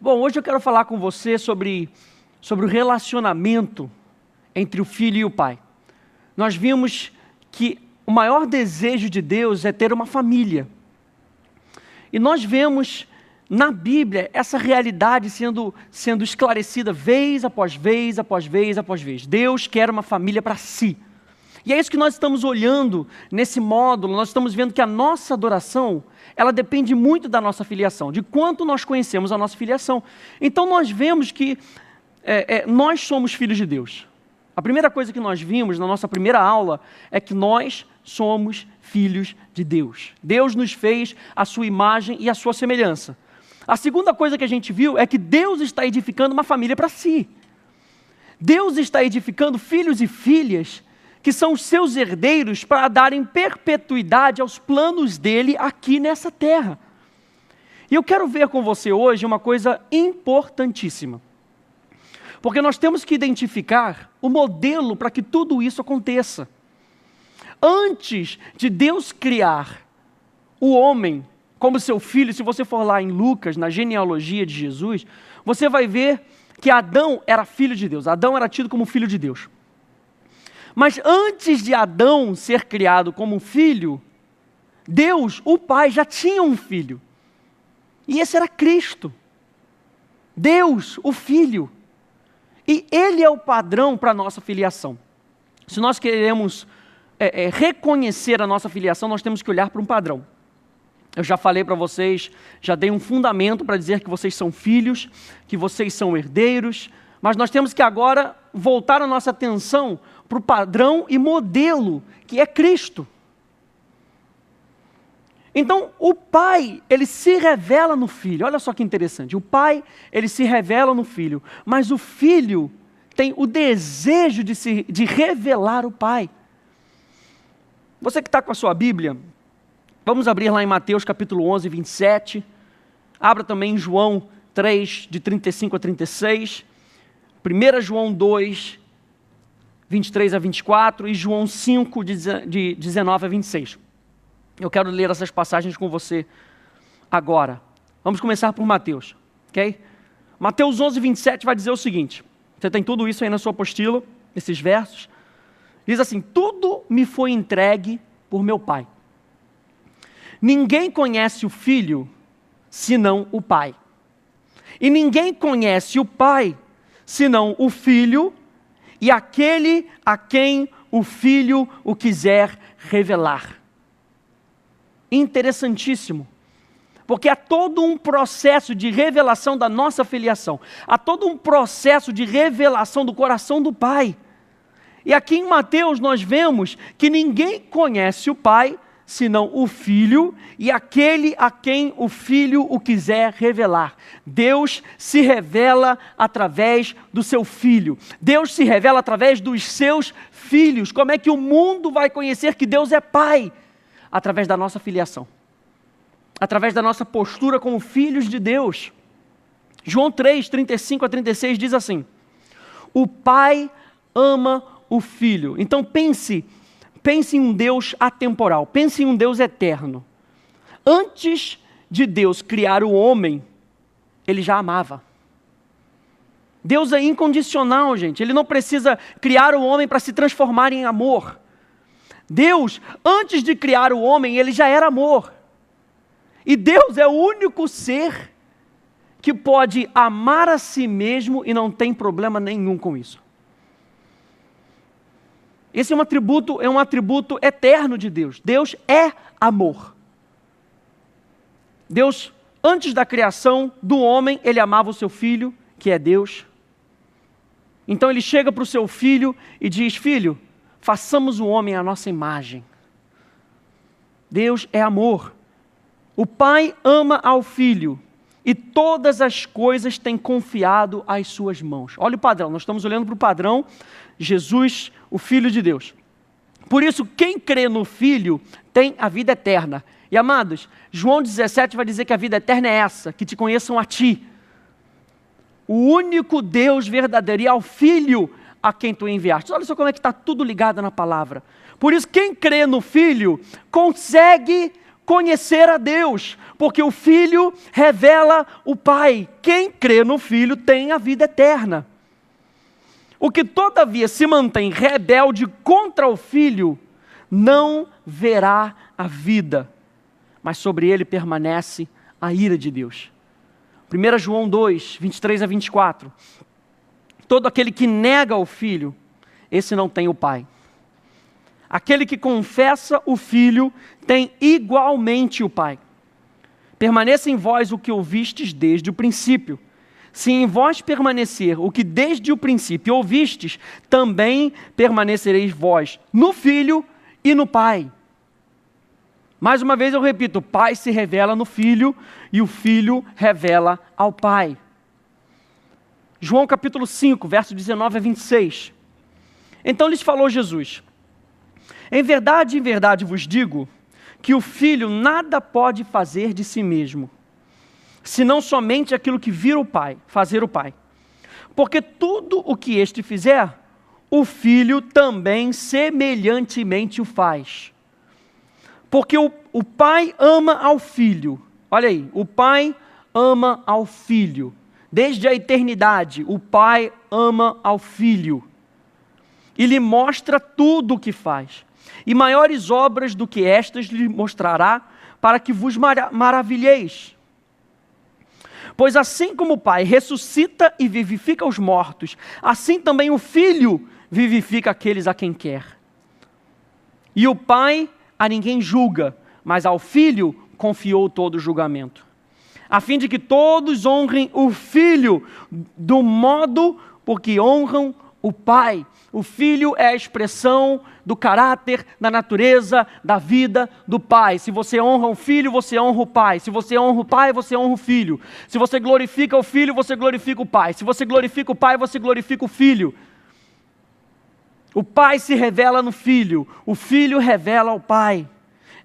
Bom, hoje eu quero falar com você sobre o relacionamento entre o filho e o pai. Nós vimos que o maior desejo de Deus é ter uma família. E nós vemos na Bíblia essa realidade sendo esclarecida vez após vez, após vez, após vez. Deus quer uma família para si. E é isso que nós estamos olhando nesse módulo. Nós estamos vendo que a nossa adoração, ela depende muito da nossa filiação, de quanto nós conhecemos a nossa filiação. Então nós vemos que nós somos filhos de Deus. A primeira coisa que nós vimos na nossa primeira aula é que nós somos filhos de Deus. Deus nos fez a sua imagem e a sua semelhança. A segunda coisa que a gente viu é que Deus está edificando uma família para si. Deus está edificando filhos e filhas que são os seus herdeiros para darem perpetuidade aos planos dele aqui nessa terra. E eu quero ver com você hoje uma coisa importantíssima. Porque nós temos que identificar o modelo para que tudo isso aconteça. Antes de Deus criar o homem como seu filho, se você for lá em Lucas, na genealogia de Jesus, você vai ver que Adão era filho de Deus. Adão era tido como filho de Deus. Mas antes de Adão ser criado como filho, Deus, o Pai, já tinha um filho. E esse era Cristo. Deus, o Filho. E Ele é o padrão para a nossa filiação. Se nós queremos reconhecer a nossa filiação, nós temos que olhar para um padrão. Eu já falei para vocês, já dei um fundamento para dizer que vocês são filhos, que vocês são herdeiros, mas nós temos que agora voltar a nossa atenção para o padrão e modelo, que é Cristo. Então, o Pai, ele se revela no Filho. Olha só que interessante. O Pai, ele se revela no Filho. Mas o Filho tem o desejo de revelar o Pai. Você que está com a sua Bíblia, vamos abrir lá em Mateus capítulo 11, 27. Abra também em João 3, de 35 a 36. 1 João 2, 23 a 24. E João 5, de 19 a 26. Eu quero ler essas passagens com você agora. Vamos começar por Mateus, ok? Mateus 11, 27 vai dizer o seguinte. Você tem tudo isso aí na sua apostila, esses versos. Diz assim: tudo me foi entregue por meu Pai. Ninguém conhece o Filho, senão o Pai. E ninguém conhece o Pai, senão o Filho, e aquele a quem o Filho o quiser revelar. Interessantíssimo, porque há todo um processo de revelação da nossa filiação, há todo um processo de revelação do coração do Pai. E aqui em Mateus nós vemos que ninguém conhece o Pai, senão o Filho, e aquele a quem o Filho o quiser revelar. Deus se revela através do seu Filho. Deus se revela através dos seus filhos. Como é que o mundo vai conhecer que Deus é Pai? Através da nossa filiação, através da nossa postura como filhos de Deus. João 3, 35 a 36 diz assim: o Pai ama o Filho. Então pense em um Deus atemporal, pense em um Deus eterno. Antes de Deus criar o homem, Ele já amava. Deus é incondicional, gente. Ele não precisa criar o homem para se transformar em amor. Deus, antes de criar o homem, Ele já era amor. E Deus é o único ser que pode amar a si mesmo e não tem problema nenhum com isso. Esse é um atributo eterno de Deus. Deus é amor. Deus, antes da criação do homem, Ele amava o seu Filho, que é Deus. Então Ele chega para o seu Filho e diz: Filho, façamos o homem à nossa imagem. Deus é amor. O Pai ama ao Filho e todas as coisas tem confiado às suas mãos. Olha o padrão, nós estamos olhando para o padrão, Jesus, o Filho de Deus. Por isso, quem crê no Filho tem a vida eterna. E amados, João 17 vai dizer que a vida eterna é essa, que te conheçam a ti, o único Deus verdadeiro, e ao Filho a quem tu enviaste. Olha só como é que está tudo ligado na palavra. Por isso, quem crê no Filho consegue conhecer a Deus, porque o Filho revela o Pai. Quem crê no Filho tem a vida eterna. O que todavia se mantém rebelde contra o Filho, não verá a vida, mas sobre ele permanece a ira de Deus. 1 João 2, 23 a 24. Todo aquele que nega o Filho, esse não tem o Pai. Aquele que confessa o Filho tem igualmente o Pai. Permaneça em vós o que ouvistes desde o princípio. Se em vós permanecer o que desde o princípio ouvistes, também permanecereis vós no Filho e no Pai. Mais uma vez eu repito, o Pai se revela no Filho e o Filho revela ao Pai. João capítulo 5, verso 19 a 26. Então lhes falou Jesus: em verdade vos digo, que o Filho nada pode fazer de si mesmo, senão somente aquilo que vir o Pai, fazer o Pai. Porque tudo o que este fizer, o Filho também semelhantemente o faz. Porque o Pai ama ao Filho. Olha aí, o Pai ama ao Filho. Desde a eternidade, o Pai ama ao Filho. E lhe mostra tudo o que faz. E maiores obras do que estas lhe mostrará, para que vos maravilheis. Pois assim como o Pai ressuscita e vivifica os mortos, assim também o Filho vivifica aqueles a quem quer. E o Pai a ninguém julga, mas ao Filho confiou todo o julgamento, a fim de que todos honrem o Filho do modo por que honram o Pai. O Filho é a expressão do caráter, da natureza, da vida do Pai. Se você honra o Filho, você honra o Pai. Se você honra o Pai, você honra o Filho. Se você glorifica o Filho, você glorifica o Pai. Se você glorifica o Pai, você glorifica o Filho. O Pai se revela no Filho, o Filho revela ao Pai.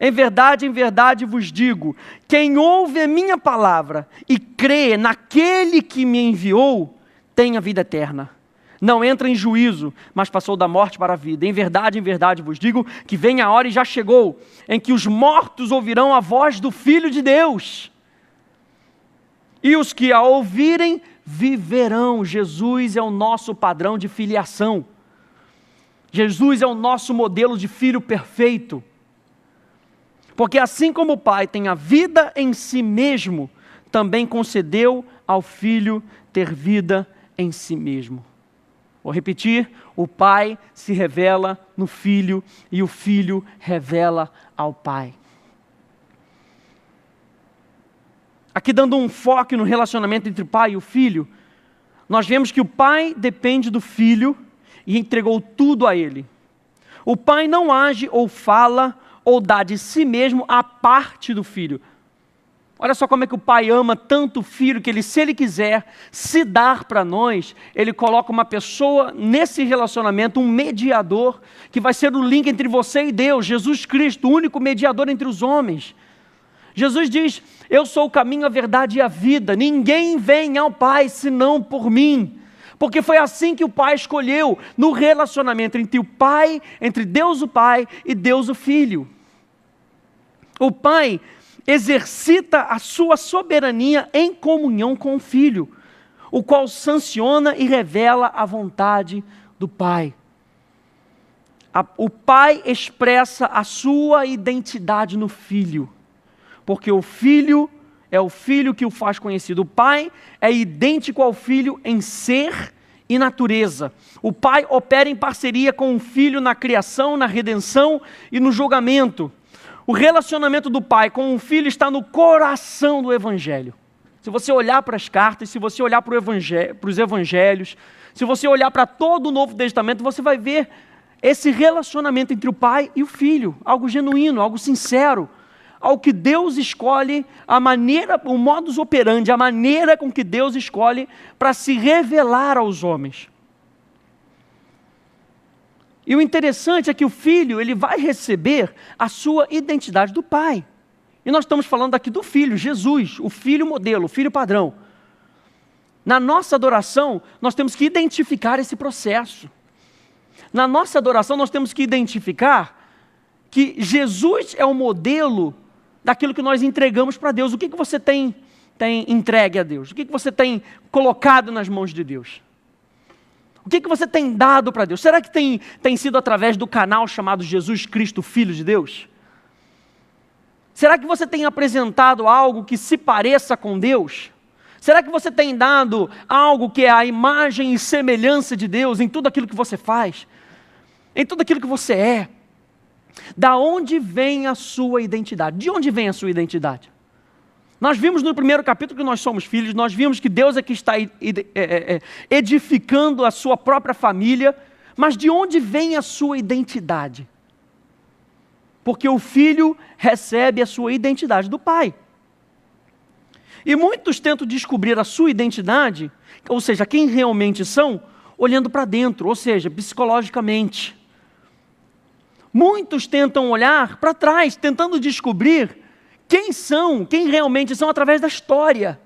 Em verdade vos digo, quem ouve a minha palavra e crê naquele que me enviou, tem a vida eterna. Não entra em juízo, mas passou da morte para a vida. Em verdade vos digo, que vem a hora e já chegou, em que os mortos ouvirão a voz do Filho de Deus. E os que a ouvirem, viverão. Jesus é o nosso padrão de filiação. Jesus é o nosso modelo de filho perfeito. Porque assim como o Pai tem a vida em si mesmo, também concedeu ao Filho ter vida em si mesmo. Vou repetir, o Pai se revela no Filho e o Filho revela ao Pai. Aqui dando um foco no relacionamento entre o Pai e o Filho, nós vemos que o Pai depende do Filho e entregou tudo a Ele. O Pai não age ou fala ou dá de si mesmo a parte do Filho. Olha só como é que o Pai ama tanto o Filho, que se Ele quiser se dar para nós, Ele coloca uma pessoa nesse relacionamento, um mediador, que vai ser o link entre você e Deus, Jesus Cristo, o único mediador entre os homens. Jesus diz, eu sou o caminho, a verdade e a vida, ninguém vem ao Pai senão por mim. Porque foi assim que o Pai escolheu, no relacionamento entre o Pai, entre Deus o Pai e Deus o Filho. O Pai exercita a sua soberania em comunhão com o Filho, o qual sanciona e revela a vontade do Pai. O Pai expressa a sua identidade no Filho, porque o Filho é o Filho que o faz conhecido. O Pai é idêntico ao Filho em ser e natureza. O Pai opera em parceria com o Filho na criação, na redenção e no julgamento. O relacionamento do Pai com o Filho está no coração do Evangelho. Se você olhar para as cartas, se você olhar para os Evangelhos, se você olhar para todo o Novo Testamento, você vai ver esse relacionamento entre o Pai e o Filho, algo genuíno, algo sincero, algo que Deus escolhe, a maneira, o modus operandi, a maneira com que Deus escolhe para se revelar aos homens. E o interessante é que o Filho, ele vai receber a sua identidade do Pai. E nós estamos falando aqui do Filho, Jesus, o Filho modelo, o Filho padrão. Na nossa adoração, nós temos que identificar esse processo. Na nossa adoração, nós temos que identificar que Jesus é o modelo daquilo que nós entregamos para Deus. O que você tem entregue a Deus? O que você tem colocado nas mãos de Deus? O que você tem dado para Deus? Será que tem sido através do canal chamado Jesus Cristo, Filho de Deus? Será que você tem apresentado algo que se pareça com Deus? Será que você tem dado algo que é a imagem e semelhança de Deus em tudo aquilo que você faz? Em tudo aquilo que você é? Da onde vem a sua identidade? De onde vem a sua identidade? Nós vimos no primeiro capítulo que nós somos filhos, nós vimos que Deus é que está edificando a sua própria família, mas de onde vem a sua identidade? Porque o filho recebe a sua identidade do pai. E muitos tentam descobrir a sua identidade, ou seja, quem realmente são, olhando para dentro, ou seja, psicologicamente. Muitos tentam olhar para trás, tentando descobrir quem realmente são através da história.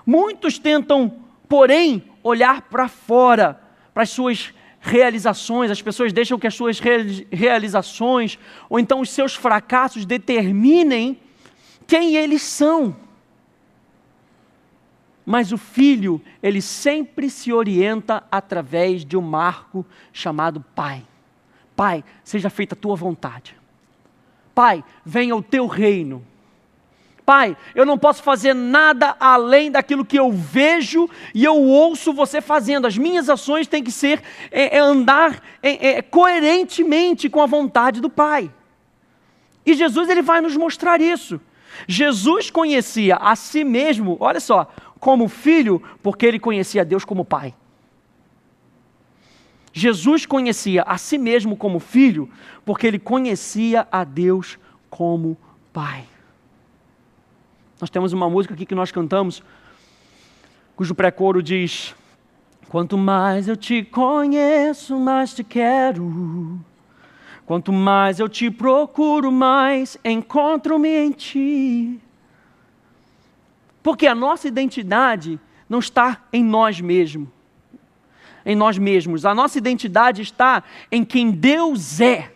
Muitos tentam, porém, olhar para fora, para as suas realizações. As pessoas deixam que as suas realizações, ou então os seus fracassos, determinem quem eles são. Mas o filho, ele sempre se orienta através de um marco chamado pai. Pai, seja feita a tua vontade. Pai, venha o teu reino. Pai, eu não posso fazer nada além daquilo que eu vejo e eu ouço você fazendo. As minhas ações têm que ser, andar coerentemente com a vontade do Pai. E Jesus, ele vai nos mostrar isso. Jesus conhecia a si mesmo, olha só, como filho, porque ele conhecia Deus como pai. Jesus conhecia a si mesmo como filho, porque ele conhecia a Deus como pai. Nós temos uma música aqui que nós cantamos, cujo pré-coro diz: quanto mais eu te conheço, mais te quero. Quanto mais eu te procuro, mais encontro-me em ti. Porque a nossa identidade não está em nós mesmos. A nossa identidade está em quem Deus é.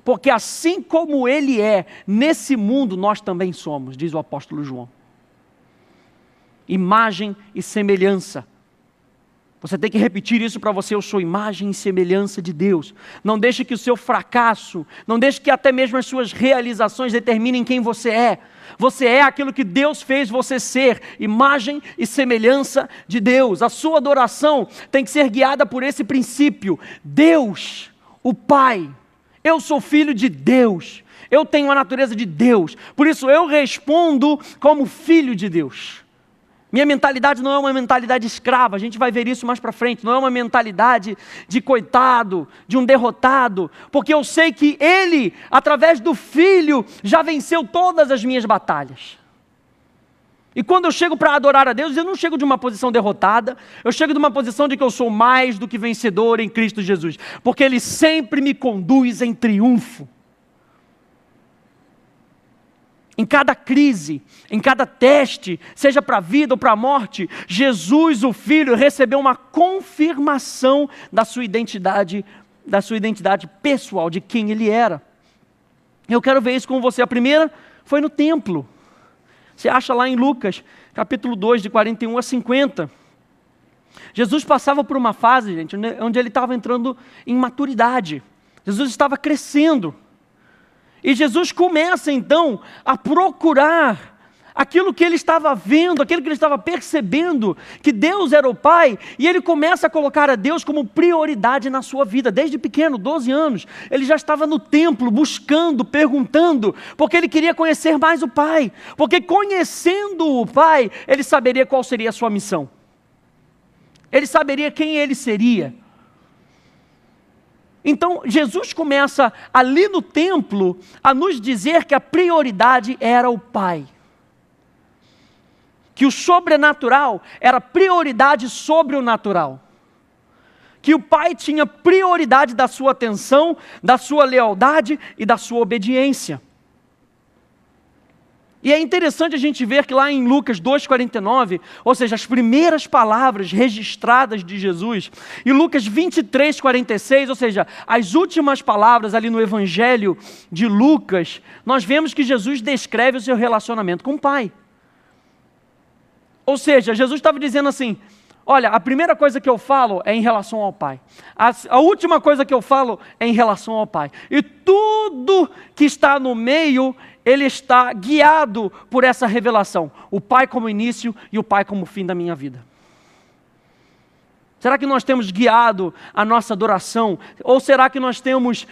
Porque assim como Ele é, nesse mundo nós também somos, diz o apóstolo João. Imagem e semelhança. Você tem que repetir isso para você: eu sou imagem e semelhança de Deus. Não deixe que o seu fracasso, não deixe que até mesmo as suas realizações determinem quem você é. Você é aquilo que Deus fez você ser, imagem e semelhança de Deus. A sua adoração tem que ser guiada por esse princípio: Deus, o Pai. Eu sou filho de Deus, eu tenho a natureza de Deus, por isso eu respondo como filho de Deus. Minha mentalidade não é uma mentalidade escrava, a gente vai ver isso mais para frente, não é uma mentalidade de coitado, de um derrotado, porque eu sei que Ele, através do Filho, já venceu todas as minhas batalhas. E quando eu chego para adorar a Deus, eu não chego de uma posição derrotada, eu chego de uma posição de que eu sou mais do que vencedor em Cristo Jesus, porque Ele sempre me conduz em triunfo. Em cada crise, em cada teste, seja para a vida ou para a morte, Jesus, o Filho, recebeu uma confirmação da sua identidade pessoal, de quem Ele era. Eu quero ver isso com você. A primeira foi no templo. Você acha lá em Lucas, capítulo 2, de 41 a 50. Jesus passava por uma fase, gente, onde Ele estava entrando em maturidade. Jesus estava crescendo. E Jesus começa então a procurar aquilo que ele estava vendo, aquilo que ele estava percebendo, que Deus era o Pai, e ele começa a colocar a Deus como prioridade na sua vida. Desde pequeno, 12 anos, ele já estava no templo buscando, perguntando, porque ele queria conhecer mais o Pai, porque conhecendo o Pai, ele saberia qual seria a sua missão, ele saberia quem ele seria. Então, Jesus começa ali no templo a nos dizer que a prioridade era o Pai. Que o sobrenatural era prioridade sobre o natural. Que o Pai tinha prioridade da sua atenção, da sua lealdade e da sua obediência. E é interessante a gente ver que lá em Lucas 2,49, ou seja, as primeiras palavras registradas de Jesus, e Lucas 23,46, ou seja, as últimas palavras ali no Evangelho de Lucas, nós vemos que Jesus descreve o seu relacionamento com o Pai. Ou seja, Jesus estava dizendo assim: olha, a primeira coisa que eu falo é em relação ao Pai. A última coisa que eu falo é em relação ao Pai. E tudo que está no meio, ele está guiado por essa revelação. O Pai como início e o Pai como fim da minha vida. Será que nós temos guiado a nossa adoração? Ou será que nós temos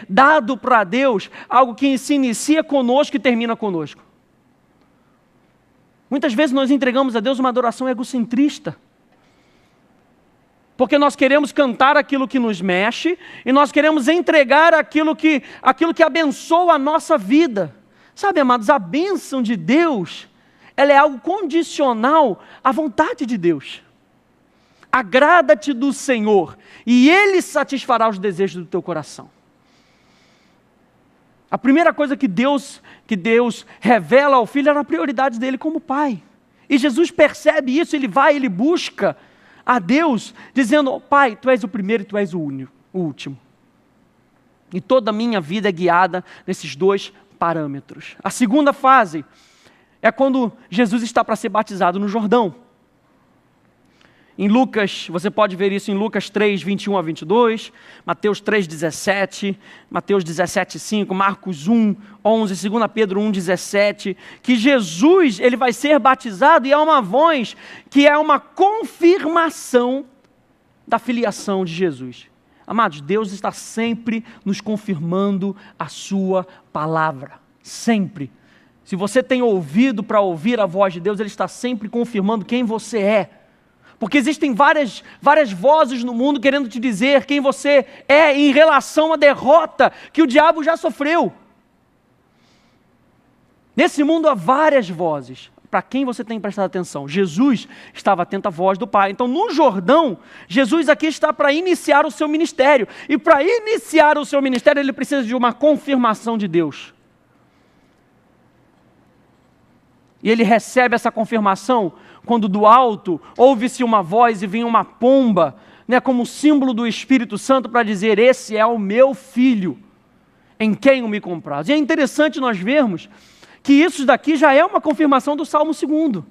dado para Deus algo que se inicia conosco e termina conosco? Muitas vezes nós entregamos a Deus uma adoração egocentrista. Porque nós queremos cantar aquilo que nos mexe e nós queremos entregar aquilo que abençoa a nossa vida. Sabe, amados, a bênção de Deus, ela é algo condicional à vontade de Deus. Agrada-te do Senhor e Ele satisfará os desejos do teu coração. A primeira coisa que Deus revela ao Filho era a prioridade dele como Pai. E Jesus percebe isso, ele busca a Deus, dizendo: Pai, Tu és o primeiro e Tu és o último. E toda a minha vida é guiada nesses dois parâmetros. A segunda fase é quando Jesus está para ser batizado no Jordão. Em Lucas, você pode ver isso em Lucas 3, 21 a 22, Mateus 3, 17, Mateus 17, 5, Marcos 1, 11, 2 Pedro 1, 17, que Jesus, ele vai ser batizado e é uma voz que é uma confirmação da filiação de Jesus. Amados, Deus está sempre nos confirmando a sua palavra, sempre. Se você tem ouvido para ouvir a voz de Deus, Ele está sempre confirmando quem você é. Porque existem várias vozes no mundo querendo te dizer quem você é em relação à derrota que o diabo já sofreu. Nesse mundo há várias vozes. Para quem você tem prestado atenção? Jesus estava atento à voz do Pai. Então no Jordão, Jesus aqui está para iniciar o seu ministério. E para iniciar o seu ministério, ele precisa de uma confirmação de Deus. E ele recebe essa confirmação quando do alto ouve-se uma voz e vem uma pomba, como símbolo do Espírito Santo para dizer: esse é o meu filho, em quem eu me comprazo. E é interessante nós vermos que isso daqui já é uma confirmação do Salmo 2.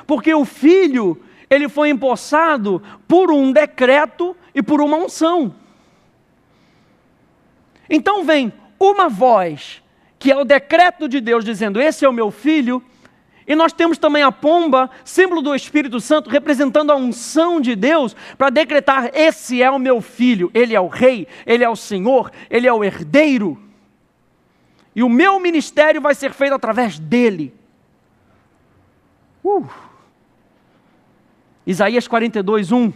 Porque o filho, ele foi empossado por um decreto e por uma unção. Então vem uma voz, que é o decreto de Deus dizendo: esse é o meu filho. E nós temos também a pomba, símbolo do Espírito Santo, representando a unção de Deus, para decretar: esse é o meu filho, ele é o rei, ele é o Senhor, ele é o herdeiro. E o meu ministério vai ser feito através dele. Isaías 42, 1.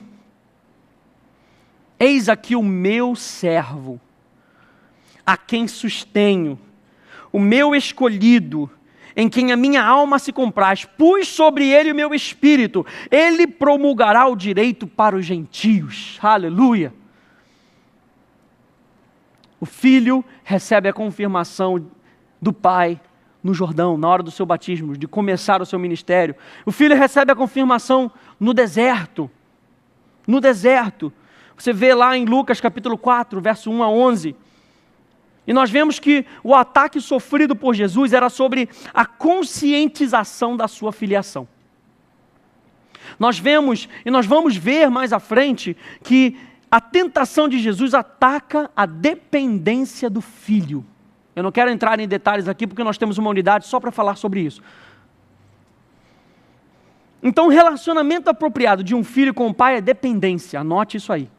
Eis aqui o meu servo, a quem sustenho, o meu escolhido, em quem a minha alma se compraz, pus sobre ele o meu espírito, ele promulgará o direito para os gentios. Aleluia! O filho recebe a confirmação do Pai no Jordão, na hora do seu batismo, de começar o seu ministério. O filho recebe a confirmação no deserto. No deserto. Você vê lá em Lucas capítulo 4, verso 1 a 11. E nós vemos que o ataque sofrido por Jesus era sobre a conscientização da sua filiação. Nós vemos, e nós vamos ver mais à frente, que a tentação de Jesus ataca a dependência do filho. Eu não quero entrar em detalhes aqui, porque nós temos uma unidade só para falar sobre isso. Então, o relacionamento apropriado de um filho com o pai é dependência. Anote isso aí.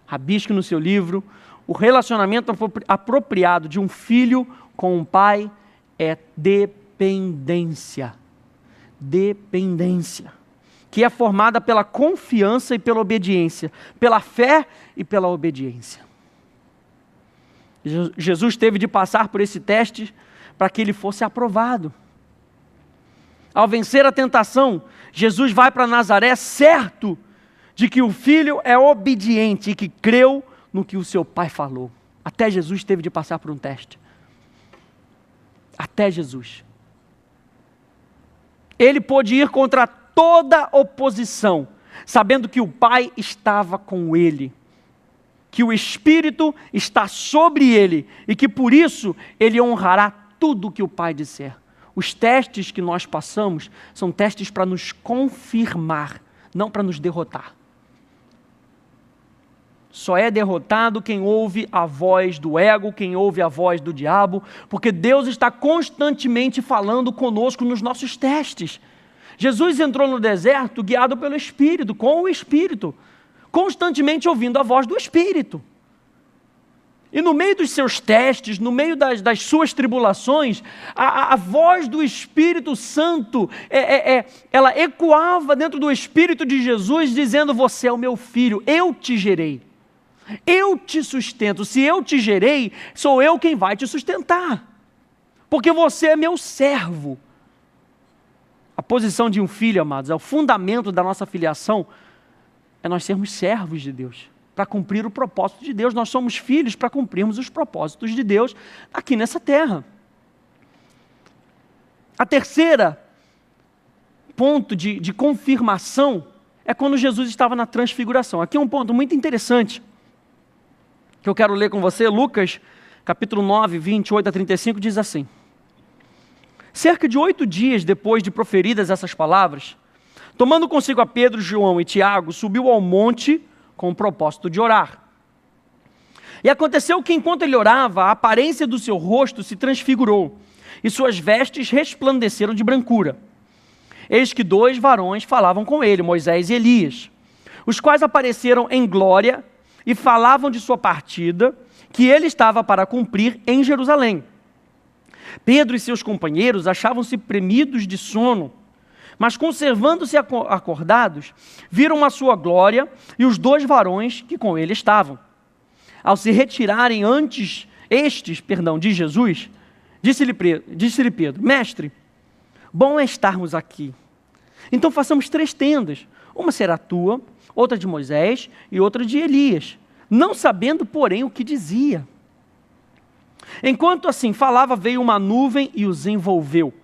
Rabisque no seu livro. O relacionamento apropriado de um filho com um pai é dependência. Dependência. Que é formada pela confiança e pela obediência. Pela fé e pela obediência. Jesus teve de passar por esse teste para que ele fosse aprovado. Ao vencer a tentação, Jesus vai para Nazaré certo de que o filho é obediente e que creu no que o seu pai falou. Até Jesus teve de passar por um teste. até Jesus. Ele pôde ir contra toda oposição, sabendo que o Pai estava com ele, que o Espírito está sobre ele e que por isso ele honrará tudo o que o Pai disser. Os testes que nós passamos são testes para nos confirmar, não para nos derrotar. Só é derrotado quem ouve a voz do ego, quem ouve a voz do diabo, porque Deus está constantemente falando conosco nos nossos testes. Jesus entrou no deserto guiado pelo Espírito, com o Espírito, constantemente ouvindo a voz do Espírito. E no meio dos seus testes, no meio das suas tribulações, a voz do Espírito Santo, ela ecoava dentro do Espírito de Jesus, dizendo: você é o meu filho, eu te gerei. Eu te sustento. Se eu te gerei, sou eu quem vai te sustentar. Porque você é meu servo. A posição de um filho, amados, é o fundamento da nossa filiação, é nós sermos servos de Deus, para cumprir o propósito de Deus. Nós somos filhos para cumprirmos os propósitos de Deus aqui nessa terra. A terceira ponto de confirmação é quando Jesus estava na transfiguração. Aqui é um ponto muito interessante, que eu quero ler com você. Lucas, capítulo 9, 28 a 35, diz assim: cerca de 8 dias depois de proferidas essas palavras, tomando consigo a Pedro, João e Tiago, subiu ao monte com o propósito de orar. E aconteceu que enquanto ele orava, a aparência do seu rosto se transfigurou, e suas vestes resplandeceram de brancura. Eis que 2 varões falavam com ele, Moisés e Elias, os quais apareceram em glória e falavam de sua partida, que ele estava para cumprir em Jerusalém. Pedro e seus companheiros achavam-se premidos de sono, mas conservando-se acordados, viram a sua glória e os 2 varões que com ele estavam. Ao se retirarem de Jesus, disse-lhe Pedro: mestre, bom é estarmos aqui. Então façamos 3 tendas, uma será tua, outra de Moisés e outra de Elias, não sabendo, porém, o que dizia. Enquanto assim falava, veio uma nuvem e os envolveu,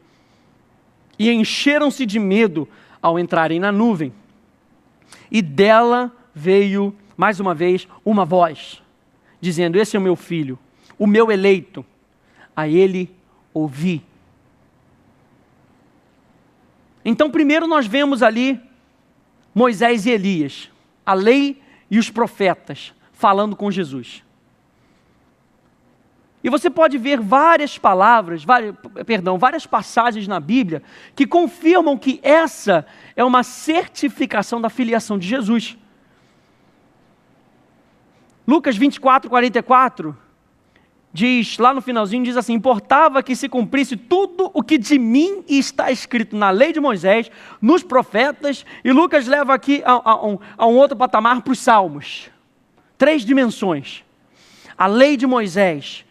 e encheram-se de medo ao entrarem na nuvem. E dela veio, mais uma vez, uma voz, dizendo: esse é o meu filho, o meu eleito, a ele ouvi. Então, primeiro nós vemos ali Moisés e Elias, a lei e os profetas, falando com Jesus. E você pode ver várias passagens na Bíblia que confirmam que essa é uma certificação da filiação de Jesus. Lucas 24, 44, diz, lá no finalzinho, diz assim: importava que se cumprisse tudo o que de mim está escrito na lei de Moisés, nos profetas, e Lucas leva aqui a um outro patamar para os salmos. 3 dimensões: a lei de Moisés,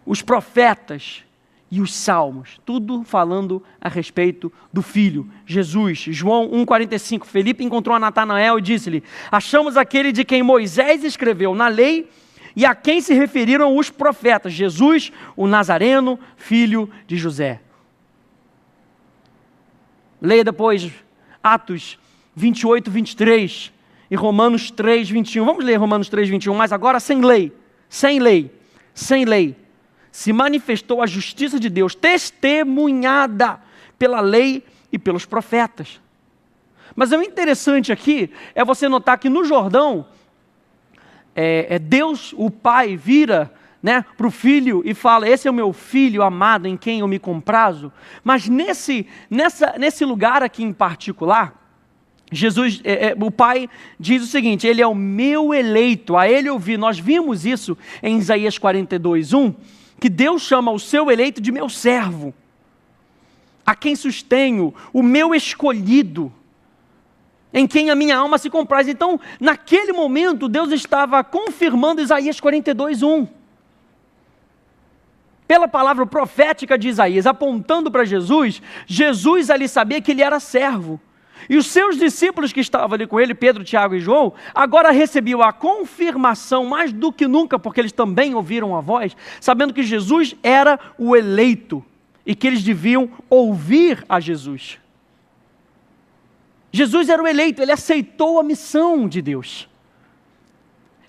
os profetas e os salmos, tudo falando a respeito do Filho, Jesus. João 1,45, Felipe encontrou a Natanael e disse-lhe: achamos aquele de quem Moisés escreveu na lei e a quem se referiram os profetas, Jesus, o Nazareno, filho de José. Leia depois Atos 28, 23 e Romanos 3, 21. Vamos ler Romanos 3, 21, mas agora sem lei. Se manifestou a justiça de Deus, testemunhada pela lei e pelos profetas. Mas o interessante aqui é você notar que no Jordão, Deus, o Pai, vira para o Filho e fala: esse é o meu Filho amado em quem eu me comprazo. Mas nesse lugar aqui em particular, Jesus, o Pai diz o seguinte: ele é o meu eleito, a ele ouvi. Nós vimos isso em Isaías 42, 1, que Deus chama o seu eleito de meu servo, a quem sustenho, o meu escolhido, em quem a minha alma se compraz. Então, naquele momento, Deus estava confirmando Isaías 42, 1. Pela palavra profética de Isaías, apontando para Jesus, Jesus ali sabia que ele era servo. E os seus discípulos que estavam ali com ele, Pedro, Tiago e João, agora recebiam a confirmação mais do que nunca, porque eles também ouviram a voz, sabendo que Jesus era o eleito e que eles deviam ouvir a Jesus. Jesus era o eleito, ele aceitou a missão de Deus.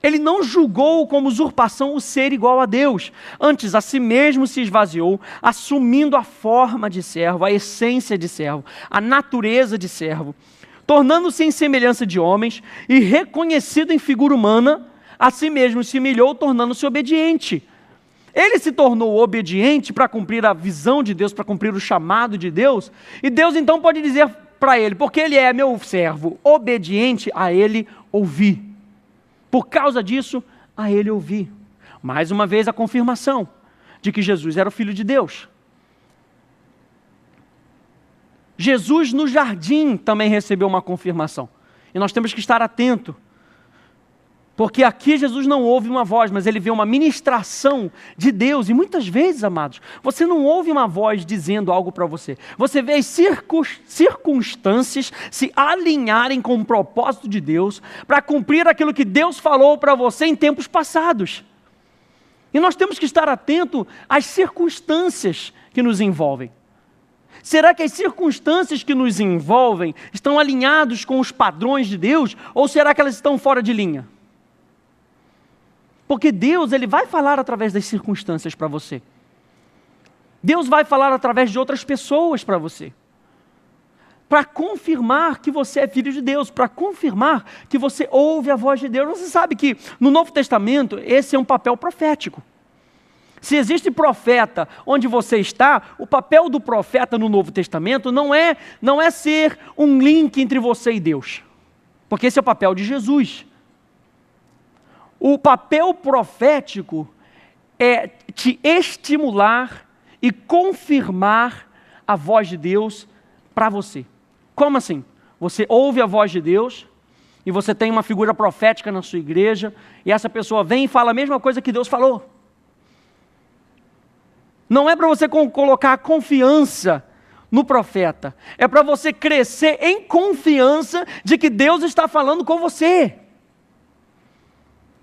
Ele não julgou como usurpação o ser igual a Deus. Antes, a si mesmo se esvaziou, assumindo a forma de servo, a essência de servo, a natureza de servo. Tornando-se em semelhança de homens e reconhecido em figura humana, a si mesmo se humilhou, tornando-se obediente. Ele se tornou obediente para cumprir a visão de Deus, para cumprir o chamado de Deus. E Deus então pode dizer para ele, porque ele é meu servo obediente, a ele ouvi. Por causa disso, a ele ouvi. Mais uma vez a confirmação de que Jesus era o Filho de Deus. Jesus no jardim também recebeu uma confirmação. E nós temos que estar atento. Porque aqui Jesus não ouve uma voz, mas ele vê uma ministração de Deus. E muitas vezes, amados, você não ouve uma voz dizendo algo para você. Você vê as circunstâncias se alinharem com o propósito de Deus para cumprir aquilo que Deus falou para você em tempos passados. E nós temos que estar atento às circunstâncias que nos envolvem. Será que as circunstâncias que nos envolvem estão alinhadas com os padrões de Deus? Ou será que elas estão fora de linha? Porque Deus, ele vai falar através das circunstâncias para você. Deus vai falar através de outras pessoas para você. Para confirmar que você é filho de Deus, para confirmar que você ouve a voz de Deus. Você sabe que no Novo Testamento, esse é um papel profético. Se existe profeta onde você está, o papel do profeta no Novo Testamento não é ser um link entre você e Deus. Porque esse é o papel de Jesus. O papel profético é te estimular e confirmar a voz de Deus para você. Como assim? Você ouve a voz de Deus e você tem uma figura profética na sua igreja e essa pessoa vem e fala a mesma coisa que Deus falou. Não é para você colocar confiança no profeta, é para você crescer em confiança de que Deus está falando com você.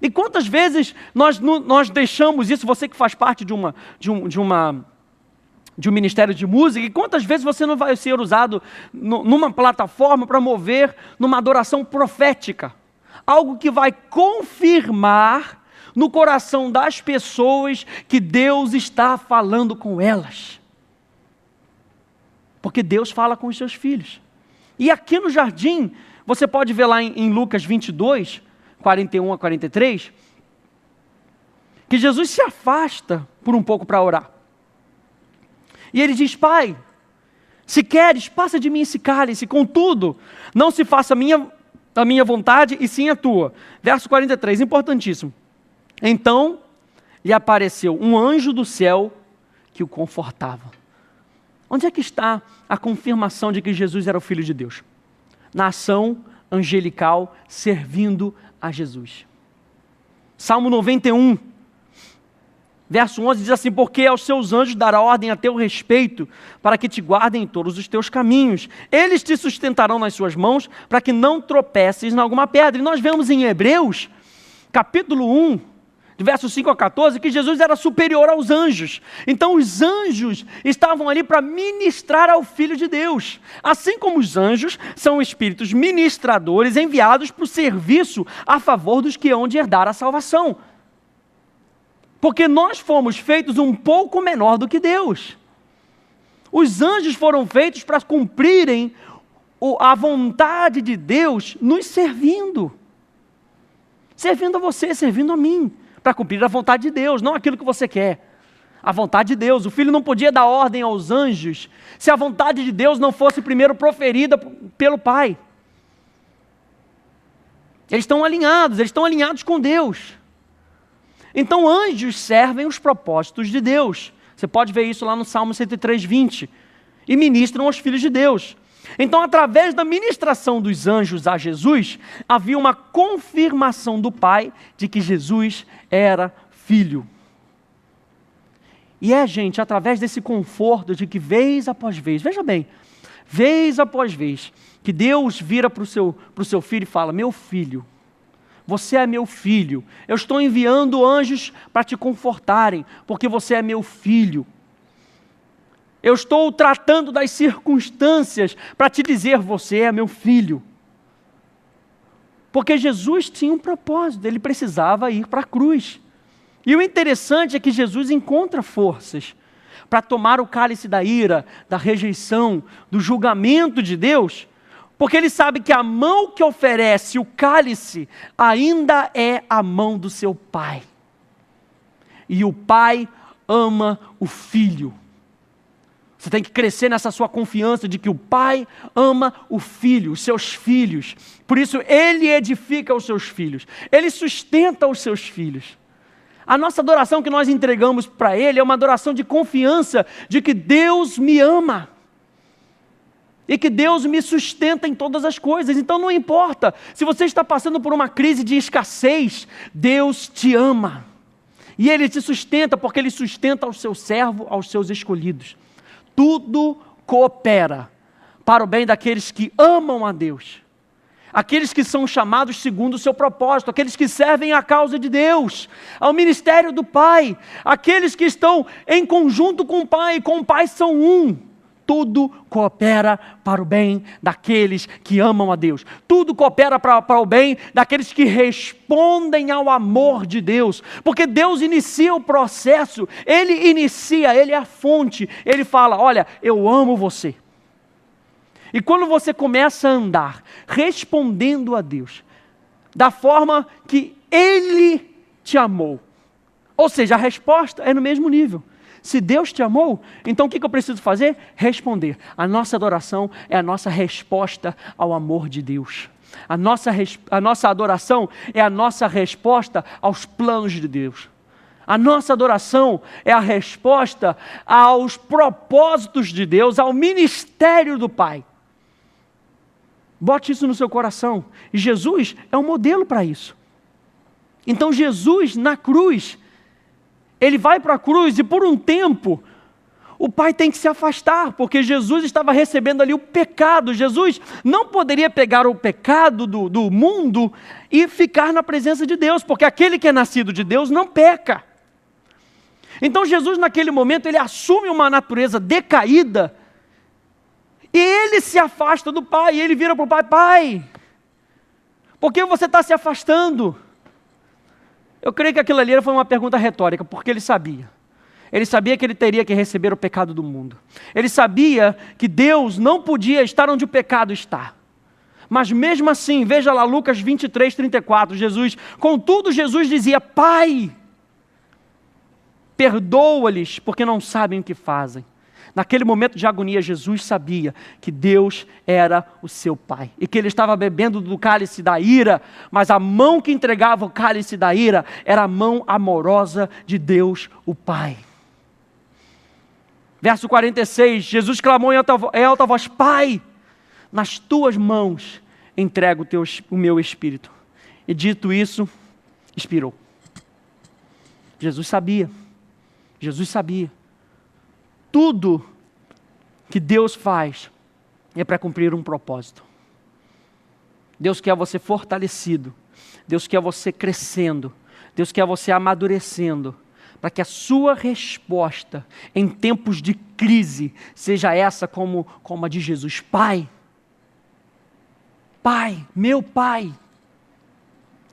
E quantas vezes nós deixamos isso, você que faz parte de um ministério de música, e quantas vezes você não vai ser usado numa plataforma para mover numa adoração profética? Algo que vai confirmar no coração das pessoas que Deus está falando com elas. Porque Deus fala com os seus filhos. E aqui no jardim, você pode ver lá em Lucas 22, 41 a 43, que Jesus se afasta por um pouco para orar. E ele diz: Pai, se queres, passa de mim esse cálice, contudo, não se faça a minha vontade e sim a tua. Verso 43, importantíssimo. Então lhe apareceu um anjo do céu que o confortava. Onde é que está a confirmação de que Jesus era o Filho de Deus? Na ação angelical servindo a Jesus. Salmo 91, verso 11 diz assim: porque aos seus anjos dará ordem a teu respeito, para que te guardem em todos os teus caminhos. Eles te sustentarão nas suas mãos, para que não tropeces em alguma pedra. E nós vemos em Hebreus, capítulo 1, de versos 5 a 14, que Jesus era superior aos anjos. Então os anjos estavam ali para ministrar ao Filho de Deus. Assim como os anjos são espíritos ministradores enviados para o serviço a favor dos que hão de herdar a salvação. Porque nós fomos feitos um pouco menor do que Deus. Os anjos foram feitos para cumprirem a vontade de Deus nos servindo. Servindo a você, servindo a mim. Para cumprir a vontade de Deus, não aquilo que você quer. A vontade de Deus. O filho não podia dar ordem aos anjos se a vontade de Deus não fosse primeiro proferida pelo Pai. Eles estão alinhados com Deus. Então anjos servem os propósitos de Deus. Você pode ver isso lá no Salmo 103, 20. E ministram aos filhos de Deus. Então, através da ministração dos anjos a Jesus, havia uma confirmação do Pai de que Jesus era Filho. E gente, através desse conforto de que vez após vez, veja bem, vez após vez, que Deus vira para o seu filho e fala: meu filho, você é meu filho, eu estou enviando anjos para te confortarem, porque você é meu filho. Eu estou tratando das circunstâncias para te dizer: você é meu filho. Porque Jesus tinha um propósito, ele precisava ir para a cruz. E o interessante é que Jesus encontra forças para tomar o cálice da ira, da rejeição, do julgamento de Deus, porque ele sabe que a mão que oferece o cálice ainda é a mão do seu Pai. E o Pai ama o Filho. Você tem que crescer nessa sua confiança de que o Pai ama o Filho, os seus filhos. Por isso, Ele edifica os seus filhos. Ele sustenta os seus filhos. A nossa adoração que nós entregamos para Ele é uma adoração de confiança de que Deus me ama. E que Deus me sustenta em todas as coisas. Então não importa se você está passando por uma crise de escassez, Deus te ama. E Ele te sustenta porque Ele sustenta ao seu servo, aos seus escolhidos. Tudo coopera para o bem daqueles que amam a Deus, aqueles que são chamados segundo o seu propósito, aqueles que servem à causa de Deus, ao ministério do Pai, aqueles que estão em conjunto com o Pai são um. Tudo coopera para o bem daqueles que amam a Deus. Tudo coopera para o bem daqueles que respondem ao amor de Deus. Porque Deus inicia o processo, Ele inicia, Ele é a fonte. Ele fala: olha, eu amo você. E quando você começa a andar respondendo a Deus, da forma que Ele te amou, ou seja, a resposta é no mesmo nível. Se Deus te amou, então o que eu preciso fazer? Responder. A nossa adoração é a nossa resposta ao amor de Deus. A nossa adoração é a nossa resposta aos planos de Deus. A nossa adoração é a resposta aos propósitos de Deus, ao ministério do Pai. Bote isso no seu coração. E Jesus é um modelo para isso. Então Jesus na cruz, Ele vai para a cruz e por um tempo o Pai tem que se afastar, porque Jesus estava recebendo ali o pecado. Jesus não poderia pegar o pecado do mundo e ficar na presença de Deus, porque aquele que é nascido de Deus não peca. Então Jesus naquele momento, ele assume uma natureza decaída, e ele se afasta do Pai, e ele vira para o Pai: Pai, por que você está se afastando? Eu creio que aquilo ali foi uma pergunta retórica, porque ele sabia. Ele sabia que ele teria que receber o pecado do mundo. Ele sabia que Deus não podia estar onde o pecado está. Mas mesmo assim, veja lá Lucas 23, 34, contudo Jesus dizia: Pai, perdoa-lhes, porque não sabem o que fazem. Naquele momento de agonia, Jesus sabia que Deus era o seu Pai, e que ele estava bebendo do cálice da ira, mas a mão que entregava o cálice da ira era a mão amorosa de Deus, o Pai. Verso 46, Jesus clamou em alta voz: Pai, nas tuas mãos entrego o meu espírito. E dito isso, expirou. Jesus sabia. Tudo que Deus faz é para cumprir um propósito. Deus quer você fortalecido. Deus quer você crescendo. Deus quer você amadurecendo, para que a sua resposta em tempos de crise seja essa como a de Jesus: Pai, meu Pai.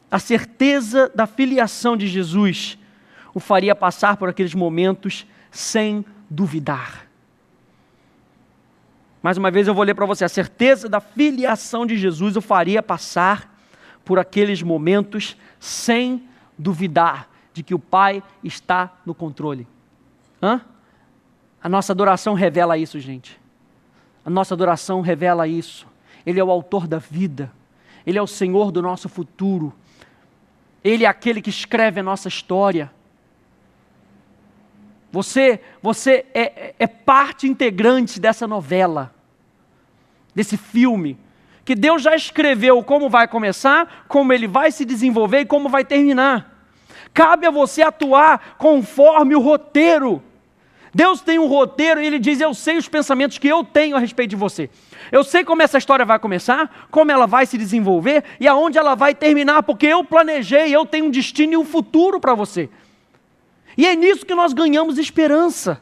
A certeza da filiação de Jesus o faria passar por aqueles momentos sem duvidar. Mais uma vez eu vou ler para você: a certeza da filiação de Jesus o faria passar por aqueles momentos sem duvidar de que o Pai está no controle. A nossa adoração revela isso, gente. A nossa adoração revela isso. Ele é o autor da vida. Ele é o Senhor do nosso futuro. Ele é aquele que escreve a nossa história. Você é parte integrante dessa novela, desse filme, que Deus já escreveu como vai começar, como ele vai se desenvolver e como vai terminar. Cabe a você atuar conforme o roteiro. Deus tem um roteiro e Ele diz: eu sei os pensamentos que eu tenho a respeito de você. Eu sei como essa história vai começar, como ela vai se desenvolver e aonde ela vai terminar, porque eu planejei, eu tenho um destino e um futuro para você. E é nisso que nós ganhamos esperança.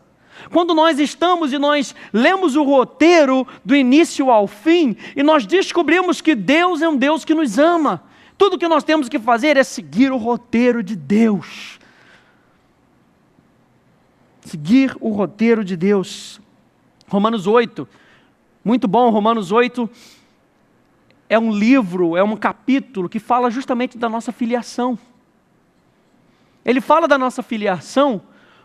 Quando nós estamos e nós lemos o roteiro do início ao fim e nós descobrimos que Deus é um Deus que nos ama. Tudo que nós temos que fazer é seguir o roteiro de Deus. Seguir o roteiro de Deus. Romanos 8, muito bom. Romanos 8 é um livro, é um capítulo que fala justamente da nossa filiação. Ele fala da nossa filiação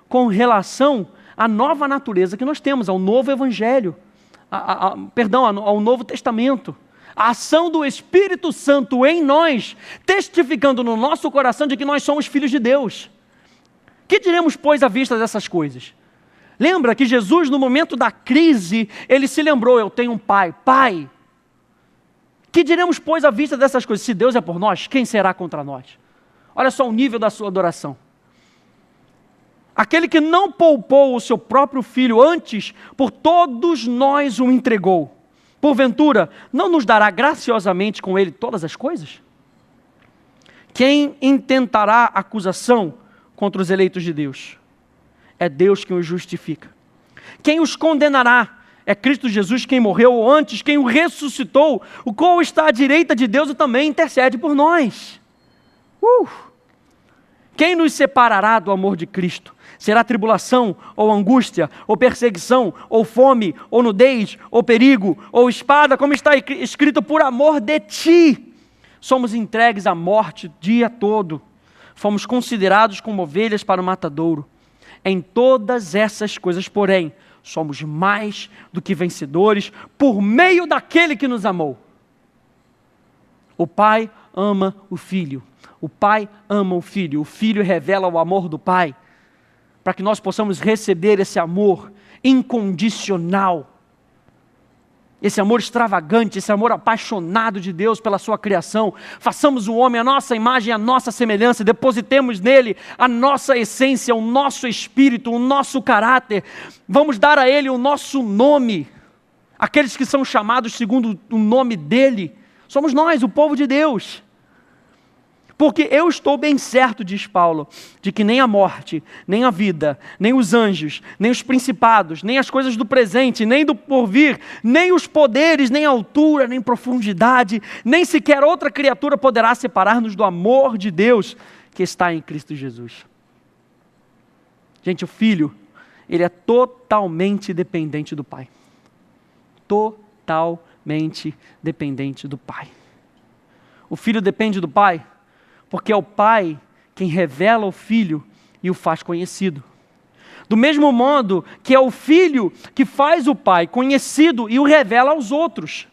com relação à nova natureza que nós temos, ao novo evangelho, ao Novo Testamento. A ação do Espírito Santo em nós, testificando no nosso coração de que nós somos filhos de Deus. Que diremos, pois, à vista dessas coisas? Lembra que Jesus, no momento da crise, ele se lembrou: eu tenho um pai. Pai! Que diremos, pois, à vista dessas coisas? Se Deus é por nós, quem será contra nós? Olha só o nível da sua adoração. Aquele que não poupou o seu próprio filho, antes por todos nós o entregou, porventura não nos dará graciosamente com ele todas as coisas? Quem intentará acusação contra os eleitos de Deus? É Deus quem os justifica. Quem os condenará? É Cristo Jesus quem morreu, ou antes, quem o ressuscitou, o qual está à direita de Deus e também intercede por nós. Quem nos separará do amor de Cristo? Será tribulação, ou angústia, ou perseguição, ou fome, ou nudez, ou perigo, ou espada, como está escrito: por amor de ti, somos entregues à morte o dia todo. Fomos considerados como ovelhas para o matadouro. Em todas essas coisas, porém, somos mais do que vencedores por meio daquele que nos amou. O Pai ama o Filho. O Pai ama o Filho. O Filho revela o amor do Pai, para que nós possamos receber esse amor incondicional, esse amor extravagante, esse amor apaixonado de Deus pela sua criação. Façamos o homem à nossa imagem, à nossa semelhança, depositemos nele a nossa essência, o nosso espírito, o nosso caráter. Vamos dar a ele o nosso nome. Aqueles que são chamados segundo o nome dele, somos nós, o povo de Deus. Porque eu estou bem certo, diz Paulo, de que nem a morte, nem a vida, nem os anjos, nem os principados, nem as coisas do presente, nem do porvir, nem os poderes, nem a altura, nem profundidade, nem sequer outra criatura poderá separar-nos do amor de Deus que está em Cristo Jesus. Gente, o Filho, ele é totalmente dependente do Pai. Totalmente dependente do Pai. O Filho depende do Pai, porque é o Pai quem revela o Filho e o faz conhecido. Do mesmo modo que é o Filho que faz o Pai conhecido e o revela aos outros.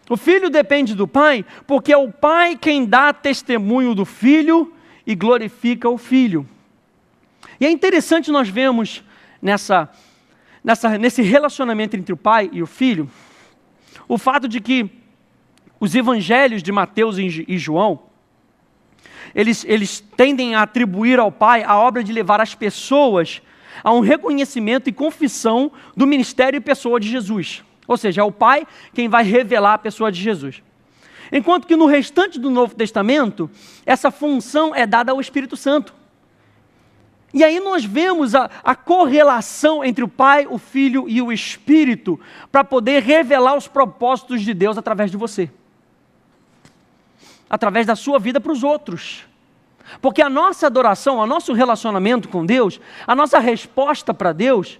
O Filho depende do Pai, porque é o Pai quem dá testemunho do Filho e glorifica o Filho. E é interessante nós vemos nesse relacionamento entre o Pai e o Filho, o fato de que os evangelhos de Mateus e João, eles tendem a atribuir ao Pai a obra de levar as pessoas a um reconhecimento e confissão do ministério e pessoa de Jesus. Ou seja, é o Pai quem vai revelar a pessoa de Jesus. Enquanto que no restante do Novo Testamento, essa função é dada ao Espírito Santo. E aí nós vemos a correlação entre o Pai, o Filho e o Espírito para poder revelar os propósitos de Deus através de você. Através da sua vida para os outros. Porque a nossa adoração, o nosso relacionamento com Deus, a nossa resposta para Deus,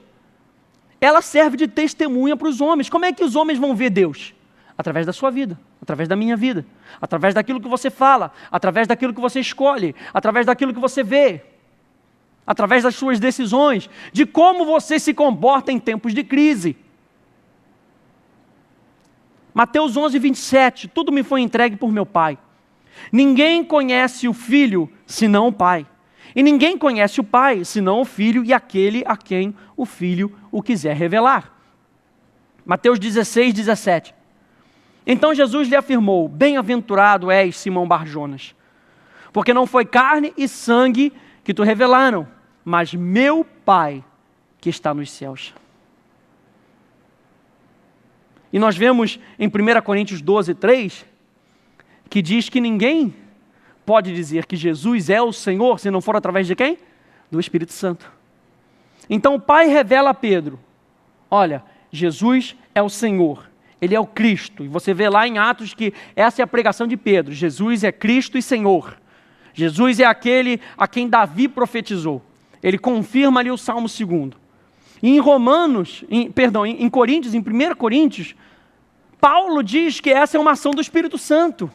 ela serve de testemunha para os homens. Como é que os homens vão ver Deus? Através da sua vida, através da minha vida, através daquilo que você fala, através daquilo que você escolhe, através daquilo que você vê, através das suas decisões, de como você se comporta em tempos de crise. Mateus 11, 27, tudo me foi entregue por meu Pai. Ninguém conhece o Filho, senão o Pai. E ninguém conhece o Pai, senão o Filho e aquele a quem o Filho o quiser revelar. Mateus 16, 17. Então Jesus lhe afirmou: bem-aventurado és, Simão Barjonas, porque não foi carne e sangue que te revelaram, mas meu Pai que está nos céus. E nós vemos em 1 Coríntios 12, 3, que diz que ninguém pode dizer que Jesus é o Senhor se não for através de quem? Do Espírito Santo. Então o Pai revela a Pedro, olha, Jesus é o Senhor, Ele é o Cristo. E você vê lá em Atos que essa é a pregação de Pedro, Jesus é Cristo e Senhor. Jesus é aquele a quem Davi profetizou. Ele confirma ali o Salmo 2. E em em Coríntios, em 1 Coríntios, Paulo diz que essa é uma ação do Espírito Santo.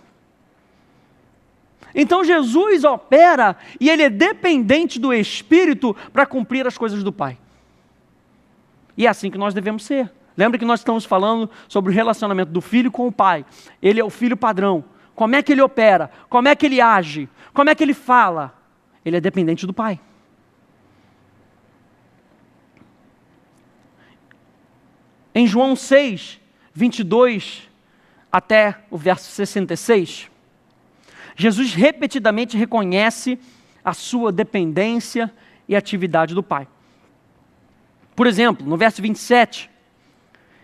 Então Jesus opera e Ele é dependente do Espírito para cumprir as coisas do Pai. E é assim que nós devemos ser. Lembra que nós estamos falando sobre o relacionamento do filho com o pai. Ele é o filho padrão. Como é que ele opera? Como é que ele age? Como é que ele fala? Ele é dependente do pai. Em João 6, 22 até o verso 66, Jesus repetidamente reconhece a sua dependência e atividade do Pai. Por exemplo, no verso 27,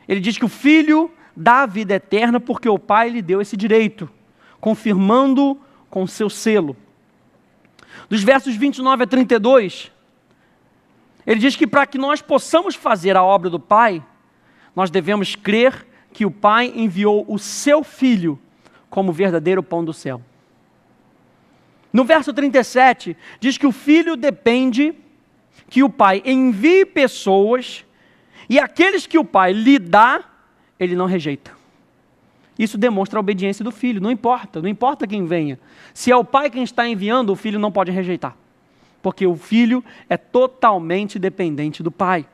ele diz que o Filho dá a vida eterna porque o Pai lhe deu esse direito, confirmando com seu selo. Dos versos 29 a 32, ele diz que para que nós possamos fazer a obra do Pai, nós devemos crer que o Pai enviou o seu Filho como verdadeiro pão do céu. No verso 37, diz que o Filho depende que o Pai envie pessoas e aqueles que o Pai lhe dá, Ele não rejeita. Isso demonstra a obediência do Filho, não importa quem venha. Se é o Pai quem está enviando, o Filho não pode rejeitar, porque o Filho é totalmente dependente do Pai.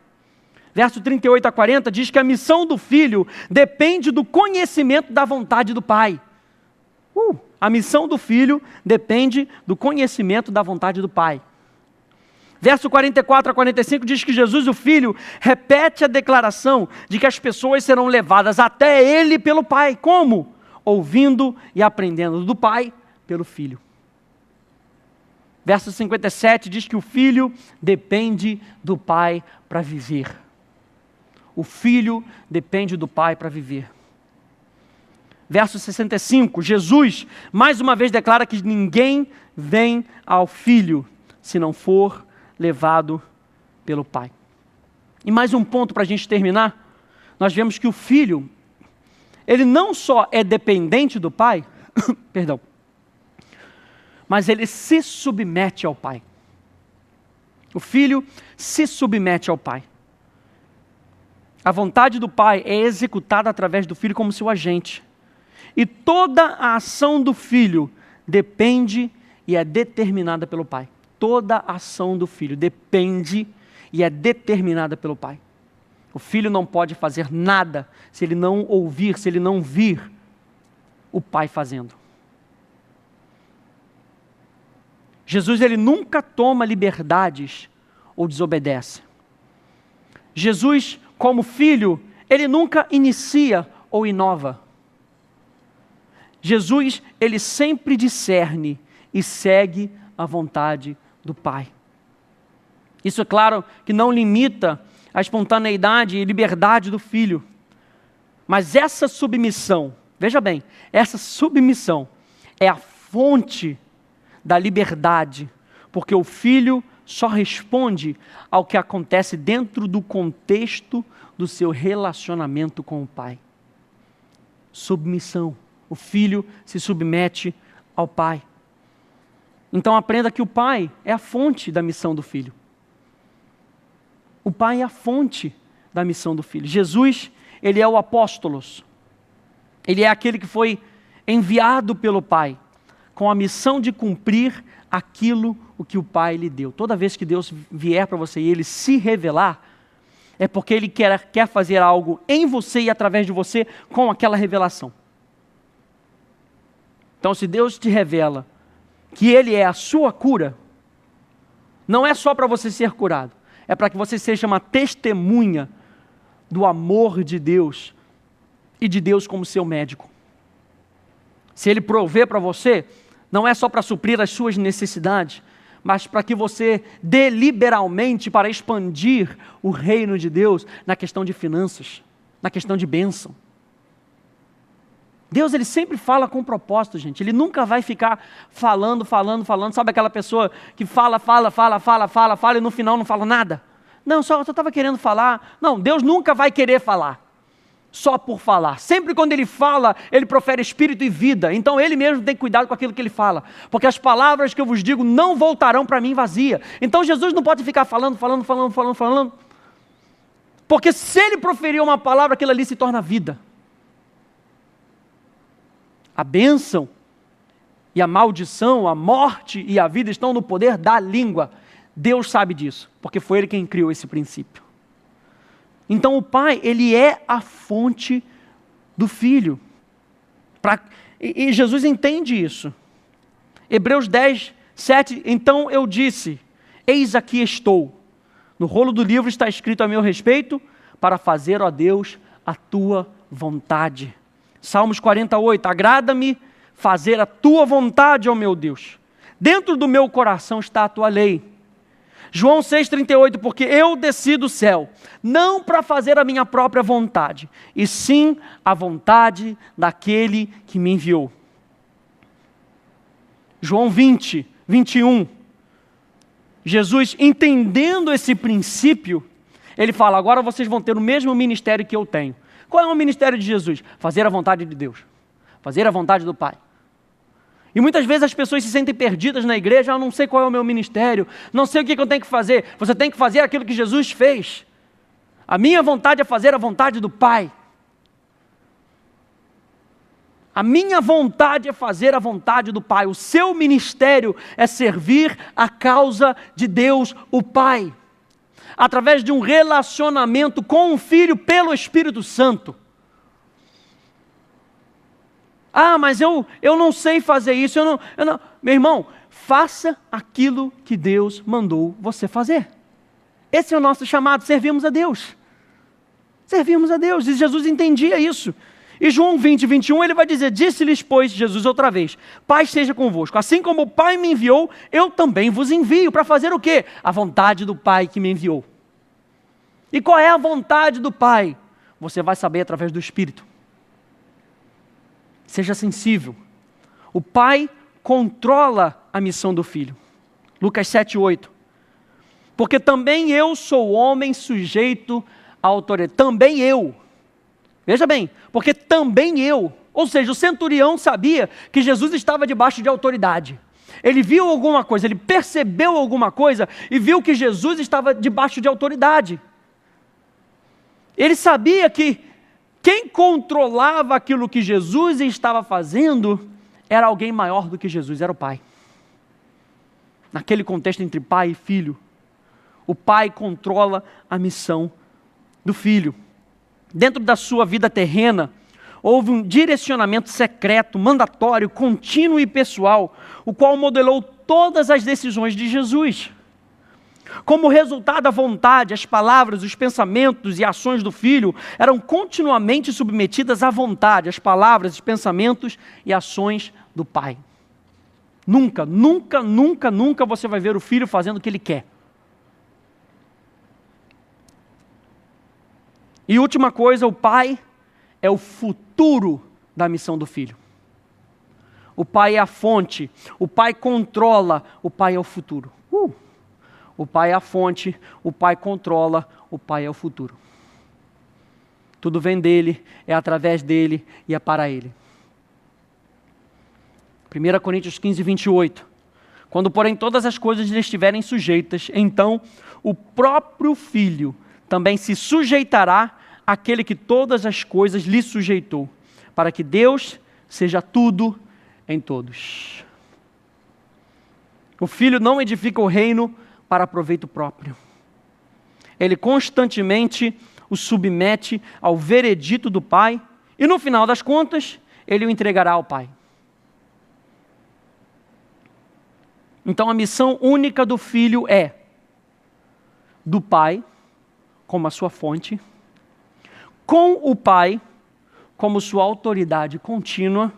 Verso 38 a 40 diz que a missão do Filho depende do conhecimento da vontade do Pai. A missão do Filho depende do conhecimento da vontade do Pai. Verso 44 a 45 diz que Jesus, o Filho, repete a declaração de que as pessoas serão levadas até Ele pelo Pai. Como? Ouvindo e aprendendo do Pai pelo Filho. Verso 57 diz que o Filho depende do Pai para viver. O Filho depende do Pai para viver. Verso 65, Jesus mais uma vez declara que ninguém vem ao Filho se não for levado pelo Pai. E mais um ponto para a gente terminar, nós vemos que o Filho, ele não só é dependente do Pai, perdão, mas ele se submete ao Pai. O Filho se submete ao Pai. A vontade do Pai é executada através do Filho como seu agente. E toda a ação do Filho depende e é determinada pelo Pai. Toda a ação do Filho depende e é determinada pelo Pai. O Filho não pode fazer nada se ele não ouvir, se ele não vir o Pai fazendo. Jesus, ele nunca toma liberdades ou desobedece. Jesus, como Filho, ele nunca inicia ou inova. Jesus, ele sempre discerne e segue a vontade do Pai. Isso é claro que não limita a espontaneidade e liberdade do Filho. Mas essa submissão, veja bem, essa submissão é a fonte da liberdade, porque o Filho só responde ao que acontece dentro do contexto do seu relacionamento com o Pai. Submissão. O Filho se submete ao Pai. Então aprenda que o Pai é a fonte da missão do Filho. O Pai é a fonte da missão do Filho. Jesus, ele é o apóstolos. Ele é aquele que foi enviado pelo Pai com a missão de cumprir aquilo o que o Pai lhe deu. Toda vez que Deus vier para você e Ele se revelar, é porque Ele quer fazer algo em você e através de você com aquela revelação. Então, se Deus te revela que Ele é a sua cura, não é só para você ser curado, é para que você seja uma testemunha do amor de Deus e de Deus como seu médico. Se Ele prover para você, não é só para suprir as suas necessidades, mas para que você dê liberalmente para expandir o reino de Deus na questão de finanças, na questão de bênção. Deus, ele sempre fala com propósito, gente. Ele nunca vai ficar falando. Sabe aquela pessoa que fala e no final não fala nada? Não, só estava querendo falar. Não, Deus nunca vai querer falar só por falar. Sempre quando ele fala, ele profere espírito e vida. Então ele mesmo tem cuidado com aquilo que ele fala. Porque as palavras que eu vos digo não voltarão para mim vazia. Então Jesus não pode ficar falando. Porque se ele proferir uma palavra, aquilo ali se torna vida. A bênção e a maldição, a morte e a vida estão no poder da língua. Deus sabe disso, porque foi Ele quem criou esse princípio. Então o Pai, Ele é a fonte do Filho. E Jesus entende isso. Hebreus 10, 7, então eu disse, eis aqui estou. No rolo do livro está escrito a meu respeito, para fazer, ó Deus, a tua vontade. Salmos 48, agrada-me fazer a tua vontade, ó meu Deus. Dentro do meu coração está a tua lei. João 6,38, porque eu desci do céu, não para fazer a minha própria vontade, e sim a vontade daquele que me enviou. João 20, 21. Jesus, entendendo esse princípio, ele fala, agora vocês vão ter o mesmo ministério que eu tenho. Qual é o ministério de Jesus? Fazer a vontade de Deus, fazer a vontade do Pai. E muitas vezes as pessoas se sentem perdidas na igreja, eu não sei qual é o meu ministério, não sei o que eu tenho que fazer. Você tem que fazer aquilo que Jesus fez. A minha vontade é fazer a vontade do Pai. A minha vontade é fazer a vontade do Pai. O seu ministério é servir a causa de Deus, o Pai. Através de um relacionamento com o Filho pelo Espírito Santo. Ah, mas eu não sei fazer isso, eu não. Meu irmão, faça aquilo que Deus mandou você fazer. Esse é o nosso chamado, servimos a Deus. Servimos a Deus, e Jesus entendia isso. E João 20, 21, ele vai dizer, disse-lhes, pois, Jesus outra vez, Pai seja convosco, assim como o Pai me enviou, eu também vos envio, para fazer o quê? A vontade do Pai que me enviou. E qual é a vontade do Pai? Você vai saber através do Espírito. Seja sensível. O Pai controla a missão do Filho. Lucas 7, 8. Porque também eu sou homem sujeito à autoridade. Também eu. Veja bem, porque também eu. Ou seja, o centurião sabia que Jesus estava debaixo de autoridade. Ele viu alguma coisa, ele percebeu alguma coisa e viu que Jesus estava debaixo de autoridade. Ele sabia que quem controlava aquilo que Jesus estava fazendo era alguém maior do que Jesus, era o Pai. Naquele contexto entre pai e filho, o Pai controla a missão do Filho. Dentro da sua vida terrena, houve um direcionamento secreto, mandatório, contínuo e pessoal, o qual modelou todas as decisões de Jesus. Como resultado, a vontade, as palavras, os pensamentos e ações do Filho eram continuamente submetidas à vontade, às palavras, os pensamentos e ações do Pai. Nunca você vai ver o Filho fazendo o que Ele quer. E última coisa, o Pai é o futuro da missão do Filho. O Pai é a fonte, o Pai controla, o Pai é o futuro. O Pai é a fonte, o Pai controla, o Pai é o futuro. Tudo vem dele, é através dele e é para ele. 1 Coríntios 15, 28. Quando, porém, todas as coisas lhe estiverem sujeitas, então o próprio Filho também se sujeitará àquele que todas as coisas lhe sujeitou, para que Deus seja tudo em todos. O Filho não edifica o reino para proveito próprio. Ele constantemente o submete ao veredito do Pai e no final das contas, ele o entregará ao Pai. Então a missão única do Filho é do Pai como a sua fonte, com o Pai como sua autoridade contínua,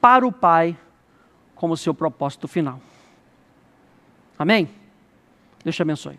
para o Pai como seu propósito final. Amém? Deus te abençoe.